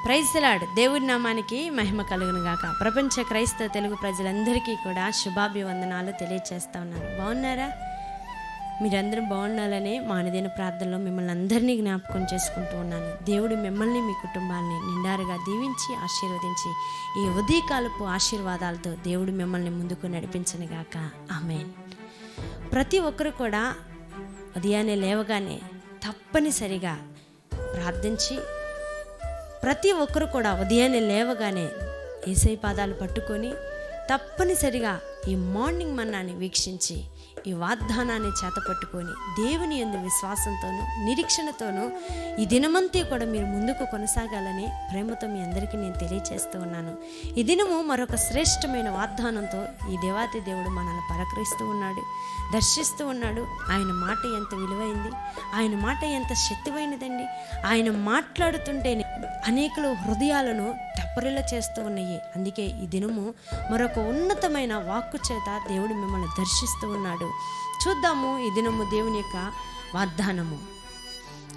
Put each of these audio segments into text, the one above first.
Praise the lord. దేవుడి నామానికి మహిమ కలుగును గాక. ప్రపంచ క్రైస్తవ తెలుగు ప్రజలందరికీ కూడా శుభాభివందనాలు తెలియజేస్తా ఉన్నాను. బాగున్నారా? మీరందరూ బాగుండాలని మా అనుదిన ప్రార్థనలో మిమ్మల్ని అందరినీ జ్ఞాపకం చేసుకుంటూ ఉన్నాను. దేవుడు మిమ్మల్ని మీ కుటుంబాన్ని నిండారుగా దీవించి ఆశీర్వదించి ఈ ఉదయకాలపు ఆశీర్వాదాలతో దేవుడు మిమ్మల్ని ముందుకు నడిపించను గాక. ఆమేన్. ప్రతి ఒక్కరు కూడా ఉదయాన్నే లేవగానే తప్పనిసరిగా ప్రార్థించి, ప్రతి ఒక్కరు కూడా ఉదయాన్నే లేవగానే యేసయ్య పాదాలు పట్టుకొని తప్పనిసరిగా ఈ మార్నింగ్ మన్నాని వీక్షించి ఈ వాగ్దానాన్ని చేతపట్టుకొని దేవుని యందు విశ్వాసంతోనూ నిరీక్షణతోనూ ఈ దినమంతా కూడా మీరు ముందుకు కొనసాగాలని ప్రేమతో మీ అందరికీ నేను తెలియజేస్తూ ఉన్నాను. ఈ దినము మరొక శ్రేష్టమైన వాగ్దానంతో ఈ దేవాతి దేవుడు మనల్ని పలకరిస్తూ ఉన్నాడు, దర్శిస్తూ ఉన్నాడు. ఆయన మాట ఎంత విలువైంది, ఆయన మాట ఎంత శక్తివైనదండి. ఆయన మాట్లాడుతుంటే అనేకుల హృదయాలను తెప్పరిల్ల చేస్తూ ఉన్నాయి. అందుకే ఈ దినము మరొక ఉన్నతమైన వాక్కు చేత దేవుడు మిమ్మల్ని దర్శిస్తూ ఉన్నాడు. చూద్దాము ఈ దినము దేవుని యొక్క వాగ్దానము.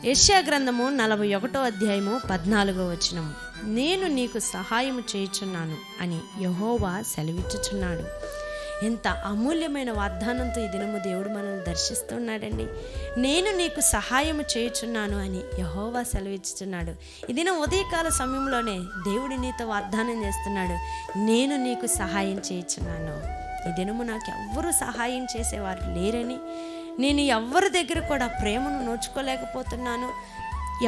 యెషయా గ్రంథము 41వ అధ్యాయము 14వ వచనము. నేను నీకు సహాయము చేయుచున్నాను అని యెహోవా సెలవిచ్చుచున్నాడు. ఎంత అమూల్యమైన వాగ్దానంతో ఈ దినము దేవుడు మనల్ని దర్శిస్తున్నాడండి. నేను నీకు సహాయము చేయుచున్నాను అని యెహోవా సెలవిచ్చుచున్నాడు. ఈ దినం ఉదయకాల సమయంలోనే దేవుడు నీతో వాగ్దానం చేస్తున్నాడు, నేను నీకు సహాయం చేయుచున్నాను. ఈ దినము నాకు ఎవ్వరూ సహాయం చేసేవారు లేరని, నేను ఎవరి దగ్గర కూడా ప్రేమను నోచుకోలేకపోతున్నాను,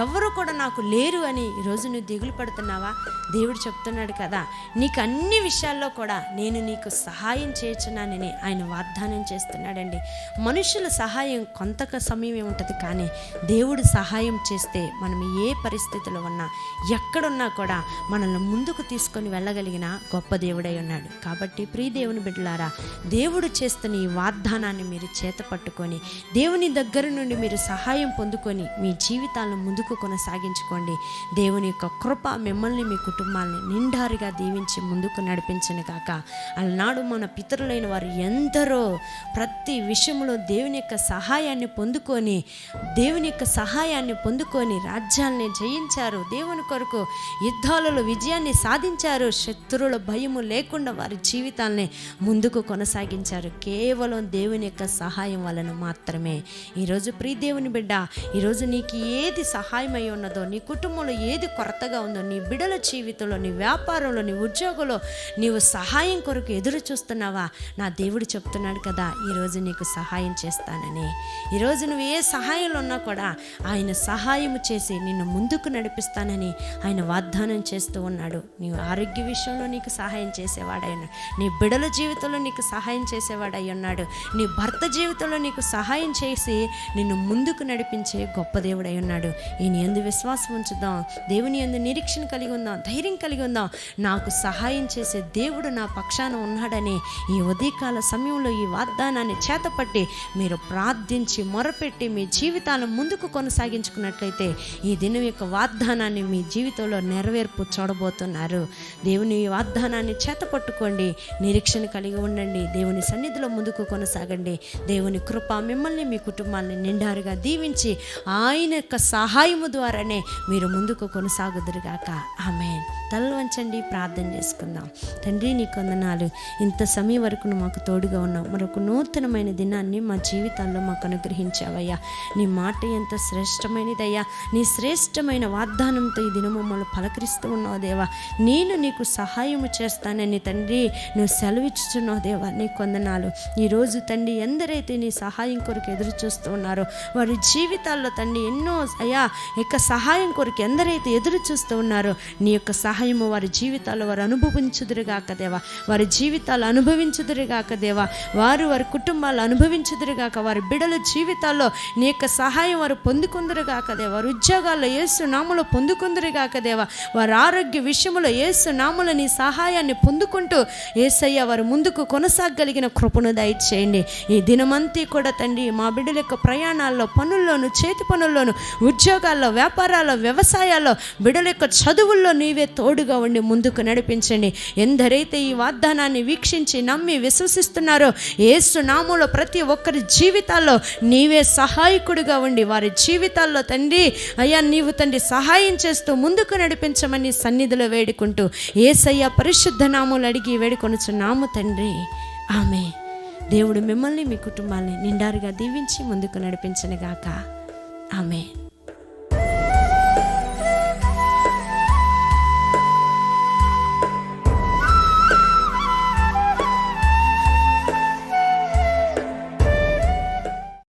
ఎవరు కూడా నాకు లేరు అని ఈరోజు నువ్వు దిగులు పడుతున్నావా? దేవుడు చెప్తున్నాడు కదా, నీకు అన్ని విషయాల్లో కూడా నేను నీకు సహాయం చేయుచున్నానని ఆయన వాగ్దానం చేస్తున్నాడండి. మనుషుల సహాయం కొంత సమయమే ఉంటుంది, కానీ దేవుడు సహాయం చేస్తే మనం ఏ పరిస్థితిలో ఉన్నా ఎక్కడున్నా కూడా మనల్ని ముందుకు తీసుకొని వెళ్ళగలిగిన గొప్ప దేవుడై ఉన్నాడు. కాబట్టి ప్రియ దేవుని బిడ్డలారా, దేవుడు చేస్తున్న ఈ వాగ్దానాన్ని మీరు చేత పట్టుకొని దేవుని దగ్గర నుండి మీరు సహాయం పొందుకొని మీ జీవితాలను ముందుకు కొనసాగించుకోండి. దేవుని యొక్క కృప మిమ్మల్ని మీ కుటుంబాన్ని నిండారుగా దీవించి ముందుకు నడిపించను కాక. అలనాడు మన పితరులైన వారు ఎందరో ప్రతి విషయంలో దేవుని యొక్క సహాయాన్ని పొందుకొని రాజ్యాల్ని జయించారు. దేవుని కొరకు యుద్ధాలలో విజయాన్ని సాధించారు. శత్రువుల భయము లేకుండా వారి జీవితాల్ని ముందుకు కొనసాగించారు. కేవలం దేవుని యొక్క సహాయం వలన మాత్రమే. ఈరోజు ప్రియ దేవుని బిడ్డ, ఈరోజు నీకు ఏది సహాయం అయి ఉన్నదో, నీ కుటుంబంలో ఏది కొరతగా ఉందో, నీ బిడ్డల జీవితంలో, నీ వ్యాపారంలో, నీ ఉద్యోగంలో నీవు సహాయం కొరకు ఎదురు చూస్తున్నావా? నా దేవుడు చెప్తున్నాడు కదా, ఈరోజు నీకు సహాయం చేస్తానని. ఈరోజు నువ్వు ఏ సహాయంలో ఉన్నా కూడా ఆయన సహాయం చేసి నిన్ను ముందుకు నడిపిస్తానని ఆయన వాగ్దానం చేస్తూ ఉన్నాడు. నీవు ఆరోగ్య విషయంలో నీకు సహాయం చేసేవాడై ఉన్నాడు, నీ బిడ్డల జీవితంలో నీకు సహాయం చేసేవాడై ఉన్నాడు, నీ భర్త జీవితంలో నీకు సహాయం చేసి నిన్ను ముందుకు నడిపించే గొప్ప దేవుడై ఉన్నాడు. ఈయన యందు విశ్వాసం ఉంచుదాం, దేవుని యందు నిరీక్షణ కలిగి ఉందాం, ధైర్యం కలిగి ఉందాం. నాకు సహాయం చేసే దేవుడు నా పక్షాన ఉన్నాడని ఈ ఉదయకాల సమయంలో ఈ వాగ్దానాన్ని చేతపట్టి మీరు ప్రార్థించి మొరపెట్టి మీ జీవితాలను ముందుకు కొనసాగించుకున్నట్లయితే ఈ దినం యొక్క వాగ్దానాన్ని మీ జీవితంలో నెరవేర్పు చూడబోతున్నారు. దేవుని వాగ్దానాన్ని చేతపట్టుకోండి, నిరీక్షణ కలిగి ఉండండి, దేవుని సన్నిధిలో ముందుకు కొనసాగండి. దేవుని కృప మిమ్మల్ని మీ కుటుంబాన్ని నిండారుగా దీవించి ఆయన యొక్క సహాయము ద్వారానే మీరు ముందుకు కొనసాగుదురుగాక. ఆమేన్. తలలు వంచండి, ప్రార్థన చేసుకుందాం. తండ్రి, నీకు వందనాలు. ఇంత సమయం వరకు నువ్వు మాకు తోడుగా ఉన్నావు. మరొక నూతనమైన దినాన్ని మా జీవితాల్లో మాకు అనుగ్రహించావయ్యా. నీ మాట ఎంత శ్రేష్టమైనదయ్యా. నీ శ్రేష్టమైన వాగ్దానంతో ఈ దినం మమ్మల్ని పలకరిస్తూ ఉన్నావు దేవా. నేను నీకు సహాయము చేస్తానని తండ్రి నువ్వు సెలవిచ్చుచున్నావు దేవా. నీకు వందనాలు. ఈరోజు తండ్రి ఎందరైతే నీ సహాయం కొరకు ఎదురు చూస్తూ ఉన్నారో వారి జీవితాల్లో తండ్రి ఎన్నో అయ్యా యొక్క సహాయం కొరకు ఎందరైతే ఎదురు చూస్తూ ఉన్నారో నీ యొక్క సహాయము వారి జీవితాల్లో వారు అనుభవించుదురుగాక దేవా. వారి జీవితాలు అనుభవించుదురుగాక దేవా. వారి కుటుంబాలు అనుభవించుదురుగాక. వారి బిడ్డల జీవితాల్లో నీ యొక్క సహాయం వారు పొందుకుందరుగాక దేవా. వారి ఉద్యోగాల్లో యేసు నామములో పొందుకుందరుగాక దేవా. వారి ఆరోగ్య విషయంలో యేసు నామములో నీ సహాయాన్ని పొందుకుంటూ యేసయ్య వారు ముందుకు కొనసాగలిగిన కృపను దయచేయండి. ఈ దినమంతా కూడా తండ్రి మా బిడ్డల యొక్క ప్రయాణాల్లో, పనుల్లోను, చేతి పనుల్లోను, ఉద్యోగాల్లో, వ్యాపారాల్లో, వ్యవసాయాల్లో, బిడ్డల యొక్క చదువుల్లో నీవే తోడు తోడుగా ఉండి ముందుకు నడిపించండి. ఎందరైతే ఈ వాగ్దానాన్ని వీక్షించి నమ్మి విశ్వసిస్తున్నారో యేసు నామములో ప్రతి ఒక్కరి జీవితాల్లో నీవే సహాయకుడిగా ఉండి వారి జీవితాల్లో తండ్రి అయ్యా నీవు తండ్రి సహాయం చేస్తూ ముందుకు నడిపించమని సన్నిధిలో వేడుకుంటూ యేసయ్య పరిశుద్ధ నామములు అడిగి వేడుకొనుచున్నాము తండ్రి, ఆమె. దేవుడు మిమ్మల్ని మీ కుటుంబాన్ని నిండారుగా దీవించి ముందుకు నడిపించనుగాక. ఆమె.